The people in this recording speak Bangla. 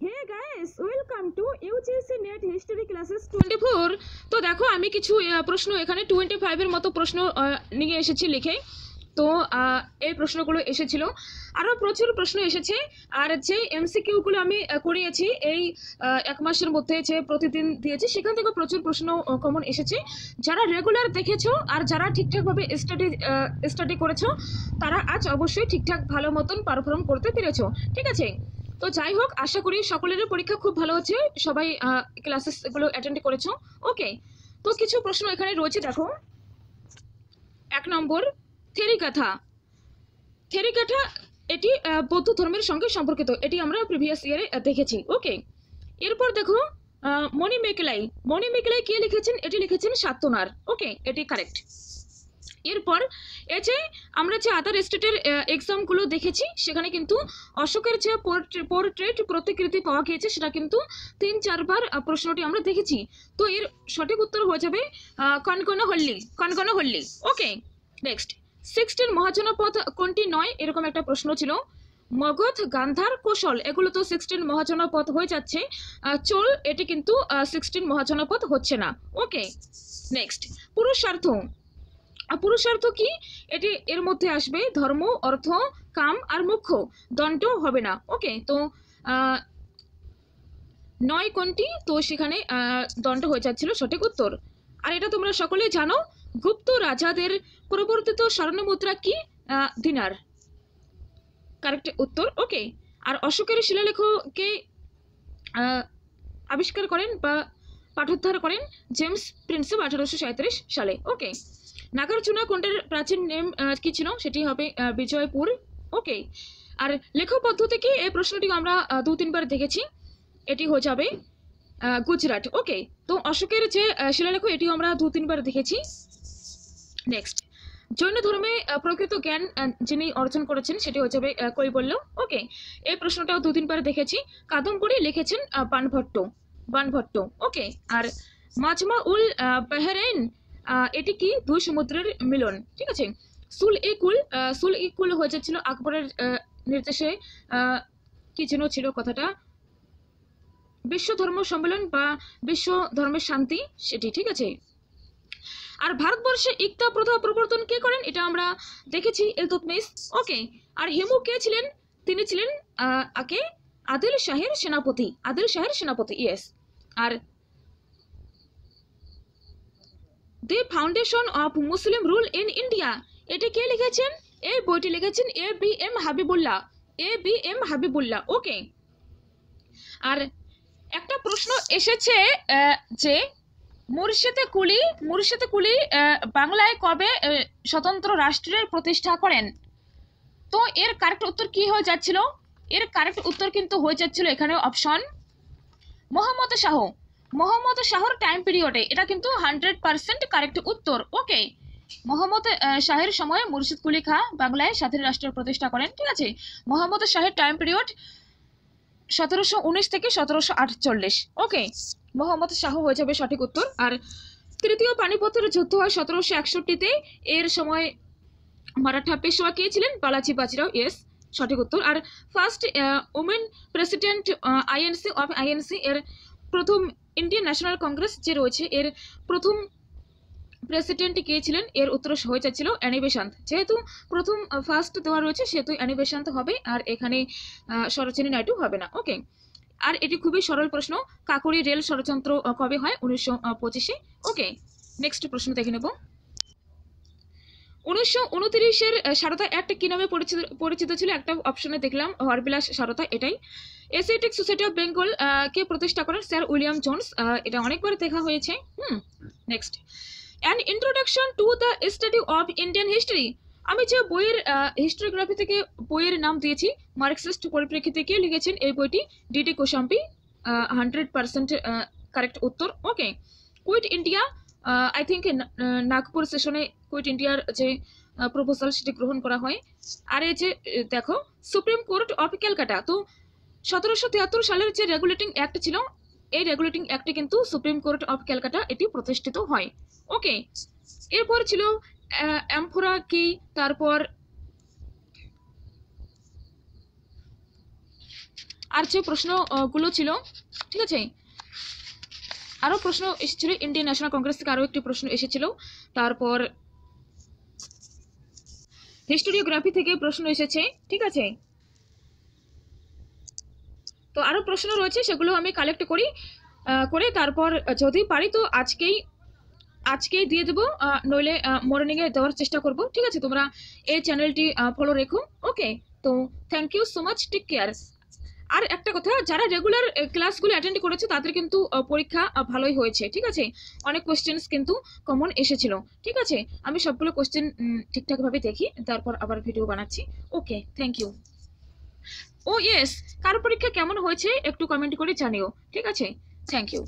Hey guys, welcome to UGC NET history classes 24। তো দেখো আমি কিছু প্রশ্ন এখানে 25 এর মতো প্রশ্ন নিয়ে এসেছি লিখে। তো এই প্রশ্নগুলো এসেছিল, আরও প্রচুর প্রশ্ন এসেছে। আর যে এমসিকিউগুলো আমি করিয়েছি এই এক মাসের মধ্যে যে প্রতিদিন দিয়েছি সেখান থেকে প্রচুর প্রশ্ন কমন এসেছে। যারা রেগুলার দেখেছো আর যারা ঠিকঠাকভাবে স্টাডি করেছো তারা আজ অবশ্যই ঠিকঠাক ভালো মতন পারফর্ম করতে পেরেছো। ঠিক আছে, তো যাই হোক, আশা করি সকলেরই পরীক্ষা খুব ভালো হচ্ছে, সবাই ক্লাসেস এগুলো অ্যাটেন্ড করেছো। ওকে, তো কিছু প্রশ্ন এখানে রয়েছে। দেখো, 1 নম্বর, থেরিকাথা। থেরিকাথা এটি বৌদ্ধ ধর্মের সঙ্গে সম্পর্কিত, এটি আমরা প্রিভিয়াস ইয়ারে দেখেছি। ওকে, এরপর দেখো মণিমেকলাই। মণিমেকলাই কে লিখেছেন? এটি লিখেছেন শান্তনার। ওকে, এটি কারেক্ট। এরপর এই যে আমরা যে আদার স্টেটের এক্সামগুলো দেখেছি সেখানে কিন্তু অশোকের যে পোর্ট্রেট প্রতিকৃতি পাওয়া গিয়েছে সেটা কিন্তু 3-4 বার প্রশ্নটি আমরা দেখেছি। তো এর সঠিক উত্তর হয়ে যাবে কনকনহল্লি। ওকে, নেক্সট, 16 মহাজনপদ কোনটি নয়? এরকম একটা প্রশ্ন ছিল। মগধ, গান্ধার, কোশল, এগুলো তো 16 মহাজনপদ হয়ে যাচ্ছে। চোল, এটি কিন্তু 16 মহাজনপদ হচ্ছে না। ওকে, নেক্সট, পুরুষার্থ। পুরুষার্থ কি? এটি এর মধ্যে আসবে ধর্ম, অর্থ, কাম আর মোক্ষ, দণ্ড হবে না। ওকে, তো নয় কোনটি? তো সেখানে দণ্ড হয়ে যাচ্ছিল সঠিক উত্তর। আর এটা তোমরা সকলেই জানো, গুপ্ত রাজাদের প্রবর্তিত স্বর্ণমুদ্রা কি? দিনার, কারেক্ট উত্তর। ওকে, আর অশোকের শিলালেখকে আবিষ্কার করেন বা পাঠোদ্ধার করেন জেমস প্রিন্সেপ 1837 সালে। ওকে, নাগার্জুনা কোনটার প্রাচীন নেম কি ছিল? সেটি হবে বিজয়পুর। ওকে, আর লেখ পদ্ধতি কি? এই প্রশ্নটি আমরা 2-3 বার দেখেছি, এটি হয়ে যাবে গুজরাট। ওকে, তো অশোকের যে শিলালেখ এটিও আমরা 2-3 বার দেখেছি। নেক্সট, জৈন ধর্মে প্রকৃত জ্ঞান যিনি অর্জন করেছেন সেটি হয়ে যাবে কৈবল্য। ওকে, এই প্রশ্নটাও 2-3 বার দেখেছি। কাদম্বরী লিখেছেন বানভট্ট। ওকে, আর মাজমা উল বাহরাইন এটি কি? দুই সমুদ্রের মিলন। ঠিক আছে, সুল ই কুল হয়ে যাচ্ছিল আকবরের নির্দেশে, কি যেন ছিল কথাটা, বিশ্ব ধর্ম সম্মেলন বা বিশ্ব ধর্মের শান্তি, সেটি। ঠিক আছে, আর ভারতবর্ষে ইকতা প্রথা প্রবর্তন কে করেন? এটা আমরা দেখেছি, ইলতুৎমিশ। ওকে, আর হিমু কে ছিলেন? তিনি ছিলেন আদিল শাহের সেনাপতি। ইয়েস। আর the foundation of Muslim rule in India, এটি কে লিখেছেন? এই বইটি লিখেছেন A.B.M. হাবিবুল্লাহ। ওকে, আর একটা প্রশ্ন এসেছে যে মুর্শিদে কুলি বাংলায় কবে স্বতন্ত্র রাষ্ট্রের প্রতিষ্ঠা করেন? তো এর কারেক্ট উত্তর কি হয়ে যাচ্ছিল? এর কারেক্ট উত্তর কিন্তু হয়ে যাচ্ছিল এখানে অপশন মোহাম্মদ শাহর টাইম পিরিয়ডে। এটা কিন্তু 100% কারেক্ট উত্তর। ওকে, মোহাম্মদ শাহের সময় মুর্শিদ কুলি খাঁ বাংলায় স্বাধীন রাষ্ট্রের প্রতিষ্ঠা করেন। ঠিক আছে, মোহাম্মদ শাহের টাইম পিরিয়ড 1719 থেকে 1748। ওকে, মোহাম্মদ শাহ হয়ে যাবে সঠিক উত্তর। আর তৃতীয় পানিপথের যুদ্ধ হয় 1761-তে, এর সময় মারাঠা পেশোয়া কে ছিলেন? বালাজি বাজিরাও। ইয়েস, সঠিক উত্তর। আর ফার্স্ট ওমেন প্রেসিডেন্ট আইএনসি এর প্রথম, ইন্ডিয়ান ন্যাশনাল কংগ্রেস যে রয়েছে এর প্রথম প্রেসিডেন্ট কে ছিলেন? এর উত্তর হয়ে যাচ্ছিল অ্যানি বেসান্ত। যেহেতু প্রথম ফার্স্ট দেওয়া রয়েছে সেহেতু অ্যানি বেসান্ত হবে, আর এখানে সরোজিনী নাইডু হবে না। ওকে, আর এটি খুবই সরল প্রশ্ন, কাকরি রেল ষড়যন্ত্র কবে হয়? 1925-এ। ওকে, নেক্সট প্রশ্ন দেখে নেব। 1929-এর সারদা অ্যাক্ট কি নামে পরিচিত ছিল? একটা অপশনে দেখলাম হরবিলাস সারদা, এটাই। এশিয়াটিক সোসাইটি অফ বেঙ্গল কে প্রতিষ্ঠা করেন? Sir William Jones. এটা অনেকবার দেখা হয়েছে। Next, an introduction to the study of Indian history. আমি যে বইয়ের হিস্টোগ্রাফি থেকে বইয়ের নাম দিয়েছি, মার্কসিস্ট পরিপ্রেক্ষিতে কে লিখেছেন এই বইটি? ডিডি কোশাম্বি, 100% কারেক্ট উত্তর। Okay, Quit India, I think Nagpur সেশনে কুইট ইন্ডিয়ার যে প্রপোজাল সেটি গ্রহণ করা হয়। আর এই যে দেখো, সুপ্রিম কোর্ট অফ ক্যালকাটা, তো 1773 সালের যে রেগুলেটিং অ্যাক্ট ছিল, এই রেগুলেটিং অ্যাক্টে কিন্তু সুপ্রিম কোর্ট অফ ক্যালকাটা এটি প্রতিষ্ঠিত হয়। ওকে, এরপর ছিল অ্যাম্ফোরা কি, তারপর আর যে প্রশ্নগুলো ছিল, ঠিক আছে, আরও প্রশ্ন এসেছিল, ইন্ডিয়ান ন্যাশনাল কংগ্রেস থেকে আরও একটি প্রশ্ন এসেছিল, তারপর হিস্টোরিওগ্রাফি থেকে প্রশ্ন এসেছে, ঠিক আছে। তো আরও প্রশ্ন রয়েছে, সেগুলো আমি কালেক্ট করে তারপর যদি পারি তো আজকেই দিয়ে দেবো, নইলে মর্নিংয়ে দেওয়ার চেষ্টা করব, ঠিক আছে। তোমরা এই চ্যানেলটি ফলো রেখো, ওকে। তো thank you so much, take care. আর একটা কথা, যারা রেগুলার ক্লাসগুলো অ্যাটেন্ড করেছে তাদের কিন্তু পরীক্ষা ভালোই হয়েছে, ঠিক আছে। অনেক কোশ্চেন্স কিন্তু কমন এসেছিল, ঠিক আছে। আমি সবগুলো কোশ্চেন ঠিকঠাকভাবে দেখি, তারপর আবার ভিডিও বানাচ্ছি, okay. Thank you. Oh yes, কার পরীক্ষা কেমন হয়েছে একটু কমেন্ট করে জানিও, ঠিক আছে। Thank you.